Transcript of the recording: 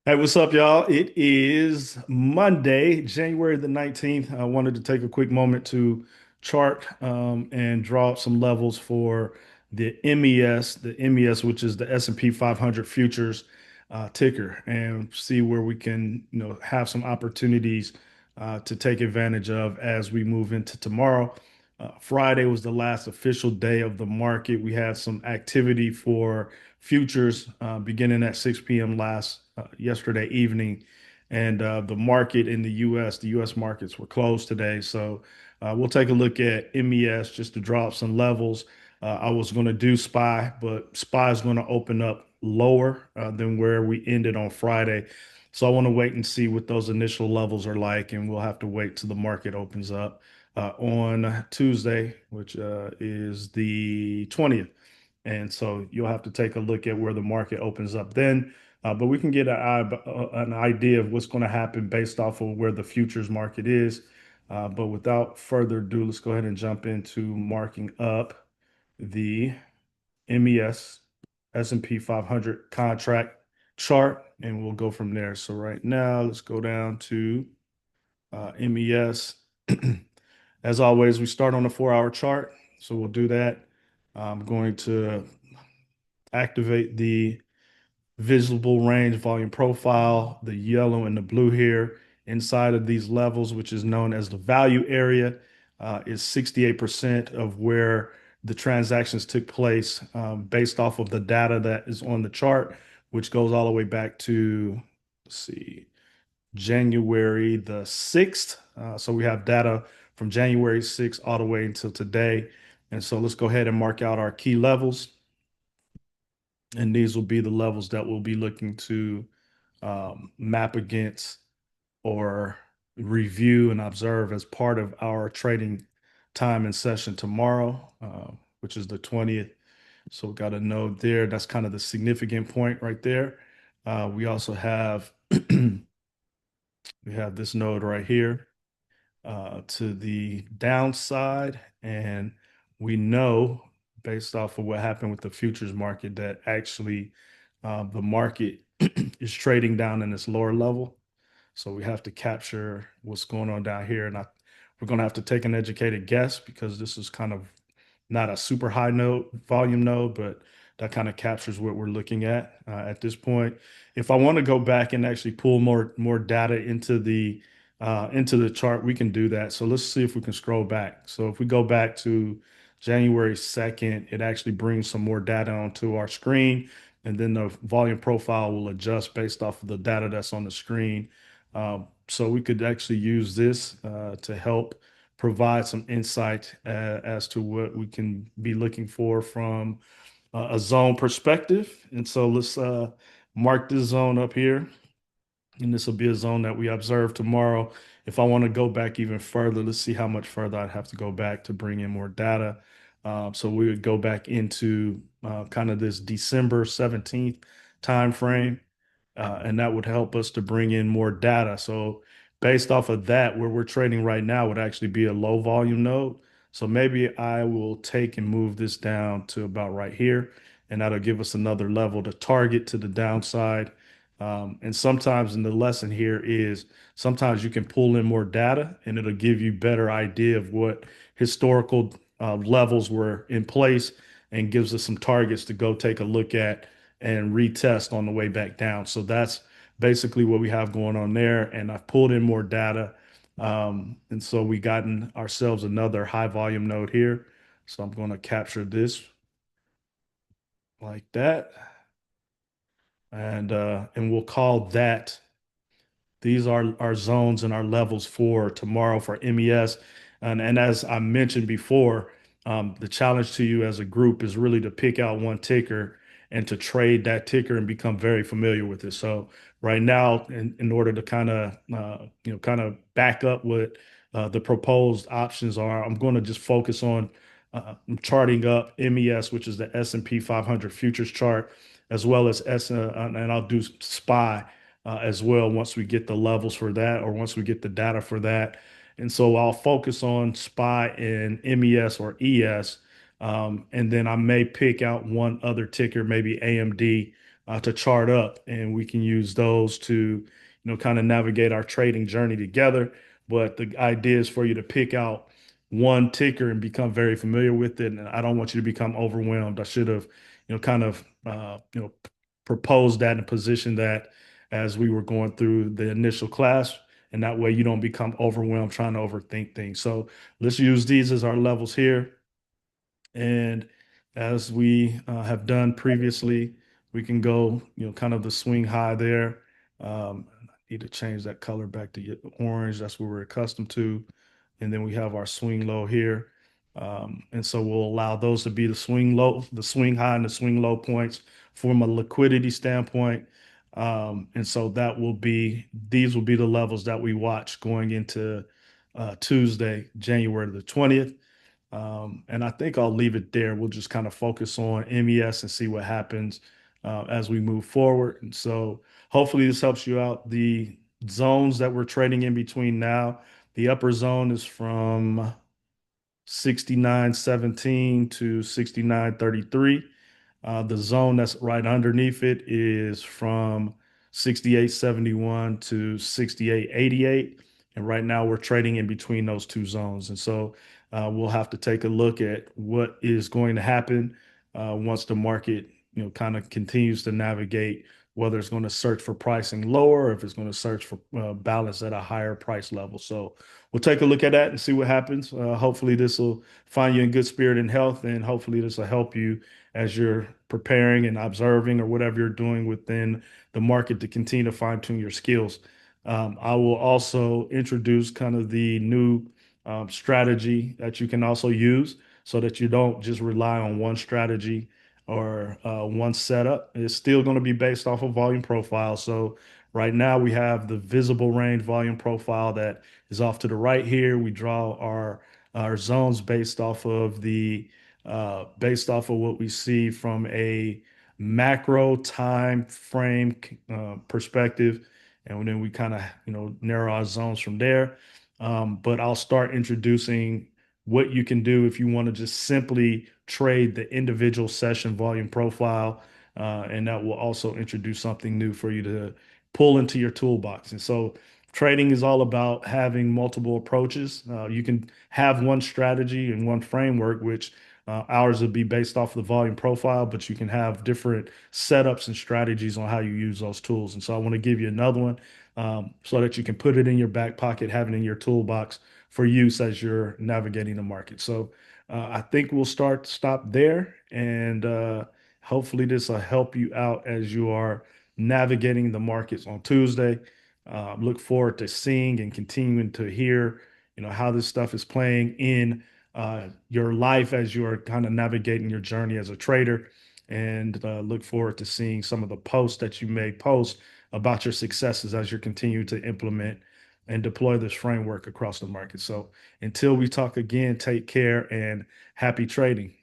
Hey, what's up, y'all? It is Monday, January the 19th. I wanted to take a quick moment to chart and draw up some levels for the MES, which is the S&P 500 futures ticker, and see where we can, have some opportunities to take advantage of as we move into tomorrow. Friday was the last official day of the market. We had some activity for futures beginning at 6 p.m. yesterday evening, and the market in the U.S. markets were closed today. So we'll take a look at MES just to draw up some levels. I was going to do SPY, but SPY is going to open up lower than where we ended on Friday. So I want to wait and see what those initial levels are like, and we'll have to wait till the market opens up on Tuesday, which is the 20th. And so you'll have to take a look at where the market opens up then. But we can get an idea of what's going to happen based off of where the futures market is. But without further ado, let's go ahead and jump into marking up the MES S&P 500 contract chart, and we'll go from there. So right now, let's go down to MES. As always, we start on a 4-hour chart. So we'll do that. I'm going to activate the visible range volume profile, the yellow and the blue here inside of these levels, which is known as the value area, is 68% of where the transactions took place based off of the data that is on the chart, which goes all the way back to, let's see, January the 6th. So we have data from January 6th all the way until today. And so let's go ahead and mark out our key levels. And these will be the levels that we'll be looking to map against or review and observe as part of our trading time and session tomorrow, which is the 20th. So we got a node there. That's kind of the significant point right there. We also have we have this node right here to the downside, and we know based off of what happened with the futures market that actually the market is trading down in this lower level. So we have to capture what's going on down here, and we're going to have to take an educated guess because this is kind of not a super high node volume node, but that kind of captures what we're looking at this point. If I want to go back and actually pull more data into the chart, we can do that. So let's see if we can scroll back. So if we go back to January 2nd, it actually brings some more data onto our screen, and then the volume profile will adjust based off of the data that's on the screen. So we could actually use this to help provide some insight as to what we can be looking for from a zone perspective. And so let's mark this zone up here. And this will be a zone that we observe tomorrow. If I want to go back even further, let's see how much further I'd have to go back to bring in more data. So we would go back into kind of this December 17th time frame, and that would help us to bring in more data. So based off of that, where we're trading right now would actually be a low volume node. So maybe I will take and move this down to about right here, and that'll give us another level to target to the downside. And sometimes in the lesson here is sometimes you can pull in more data and it'll give you better idea of what historical levels were in place and gives us some targets to go take a look at and retest on the way back down. So that's basically what we have going on there. And I've pulled in more data. And so we gotten ourselves another high volume node here. So I'm going to capture this like that. And we'll call that these are our zones and our levels for tomorrow for MES. And as I mentioned before, the challenge to you as a group is really to pick out one ticker and to trade that ticker and become very familiar with it. So right now, in order to kind of kind of back up what the proposed options are, I'm going to just focus on charting up MES, which is the S&P 500 futures chart, as well as and I'll do SPY as well once we get the levels for that or once we get the data for that. And so I'll focus on SPY and MES or ES. And then I may pick out one other ticker, maybe AMD, to chart up, and we can use those to, kind of navigate our trading journey together. But the idea is for you to pick out one ticker and become very familiar with it. And I don't want you to become overwhelmed. I should have, kind of, proposed that and positioned that as we were going through the initial class. And that way you don't become overwhelmed trying to overthink things. So let's use these as our levels here. And as we have done previously, we can go, kind of the swing high there. I need to change that color back to orange. That's what we're accustomed to. And then we have our swing low here. And so we'll allow those to be the swing low, the swing high and the swing low points from a liquidity standpoint. And so these will be the levels that we watch going into Tuesday, January the 20th. And I think I'll leave it there. We'll just kind of focus on MES and see what happens as we move forward. And so hopefully this helps you out. The zones that we're trading in between now, the upper zone is from 69.17 to 69.33. The zone that's right underneath it is from 68.71 to 68.88. And right now we're trading in between those two zones. And so we'll have to take a look at what is going to happen once the market, kind of continues to navigate, whether it's going to search for pricing lower or if it's going to search for balance at a higher price level. So we'll take a look at that and see what happens. Hopefully this will find you in good spirit and health, and hopefully this will help you as you're preparing and observing or whatever you're doing within the market to continue to fine tune your skills. I will also introduce kind of the new strategy that you can also use so that you don't just rely on one strategy or one setup. It's still going to be based off of volume profile. So right now we have the visible range volume profile that is off to the right here. We draw our zones based off of what we see from a macro time frame perspective, and then we kind of narrow our zones from there. But I'll start introducing what you can do if you want to just simply trade the individual session volume profile, and that will also introduce something new for you to pull into your toolbox. And so trading is all about having multiple approaches. You can have one strategy and one framework, which ours would be based off of the volume profile, but you can have different setups and strategies on how you use those tools. And so I want to give you another one so that you can put it in your back pocket, have it in your toolbox for use as you're navigating the market. So I think we'll stop there, and hopefully this will help you out as you are navigating the markets on Tuesday. Look forward to seeing and continuing to hear, how this stuff is playing in your life as you are kind of navigating your journey as a trader. And look forward to seeing some of the posts that you may post about your successes as you continue to implement and deploy this framework across the market. So until we talk again, take care and happy trading.